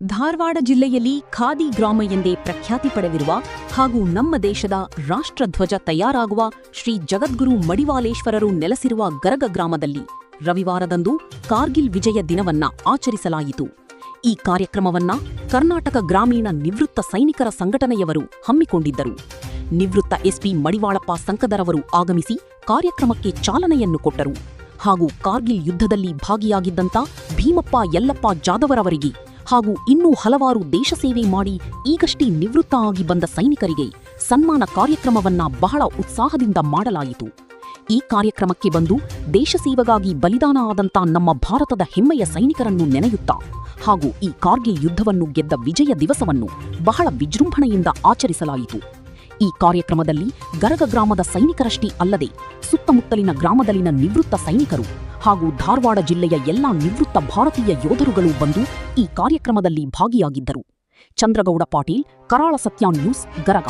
ಧಾರವಾಡ ಜಿಲ್ಲೆಯಲ್ಲಿ ಖಾದಿ ಗ್ರಾಮ ಎಂದೇ ಪ್ರಖ್ಯಾತಿ ಪಡೆದಿರುವ ಹಾಗೂ ನಮ್ಮ ದೇಶದ ರಾಷ್ಟ್ರಧ್ವಜ ತಯಾರಾಗುವ ಶ್ರೀ ಜಗದ್ಗುರು ಮಡಿವಾಳೇಶ್ವರರು ನೆಲೆಸಿರುವ ಗರಗ ಗ್ರಾಮದಲ್ಲಿ ರವಿವಾರದಂದು ಕಾರ್ಗಿಲ್ ವಿಜಯ ದಿನವನ್ನ ಆಚರಿಸಲಾಯಿತು. ಈ ಕಾರ್ಯಕ್ರಮವನ್ನ ಕರ್ನಾಟಕ ಗ್ರಾಮೀಣ ನಿವೃತ್ತ ಸೈನಿಕರ ಸಂಘಟನೆಯವರು ಹಮ್ಮಿಕೊಂಡಿದ್ದರು. ನಿವೃತ್ತ ಎಸ್ಪಿ ಮಡಿವಾಳಪ್ಪ ಸಂಕದರವರು ಆಗಮಿಸಿ ಕಾರ್ಯಕ್ರಮಕ್ಕೆ ಚಾಲನೆಯನ್ನು ಕೊಟ್ಟರು. ಹಾಗೂ ಕಾರ್ಗಿಲ್ ಯುದ್ಧದಲ್ಲಿ ಭಾಗಿಯಾಗಿದ್ದಂಥ ಭೀಮಪ್ಪ ಯಲ್ಲಪ್ಪ ಜಾಧವರವರಿಗೆ ಹಾಗೂ ಇನ್ನೂ ಹಲವಾರು ದೇಶ ಸೇವೆ ಮಾಡಿ ಈಗಷ್ಟೇ ನಿವೃತ್ತ ಆಗಿ ಬಂದ ಸೈನಿಕರಿಗೆ ಸನ್ಮಾನ ಕಾರ್ಯಕ್ರಮವನ್ನ ಬಹಳ ಉತ್ಸಾಹದಿಂದ ಮಾಡಲಾಯಿತು. ಈ ಕಾರ್ಯಕ್ರಮಕ್ಕೆ ಬಂದು ದೇಶ ಸೇವೆಗಾಗಿ ಬಲಿದಾನ ಆದಂಥ ನಮ್ಮ ಭಾರತದ ಹೆಮ್ಮೆಯ ಸೈನಿಕರನ್ನು ನೆನೆಯುತ್ತಾ ಹಾಗೂ ಈ ಕಾರ್ಗಿಲ್ ಯುದ್ಧವನ್ನು ಗೆದ್ದ ವಿಜಯ ದಿವಸವನ್ನು ಬಹಳ ವಿಜೃಂಭಣೆಯಿಂದ ಆಚರಿಸಲಾಯಿತು. ಈ ಕಾರ್ಯಕ್ರಮದಲ್ಲಿ ಗರಗ ಗ್ರಾಮದ ಸೈನಿಕರಷ್ಟೇ ಅಲ್ಲದೆ ಸುತ್ತಮುತ್ತಲಿನ ಗ್ರಾಮದಲ್ಲಿನ ನಿವೃತ್ತ ಸೈನಿಕರು ಹಾಗೂ ಧಾರವಾಡ ಜಿಲ್ಲೆಯ ಎಲ್ಲಾ ನಿವೃತ್ತ ಭಾರತೀಯ ಯೋಧರುಗಳು ಬಂದು ಈ ಕಾರ್ಯಕ್ರಮದಲ್ಲಿ ಭಾಗಿಯಾಗಿದ್ದರು. ಚಂದ್ರಗೌಡ ಪಾಟೀಲ್, ಕರಾಳ ಸತ್ಯ ನ್ಯೂಸ್, ಗರಗ.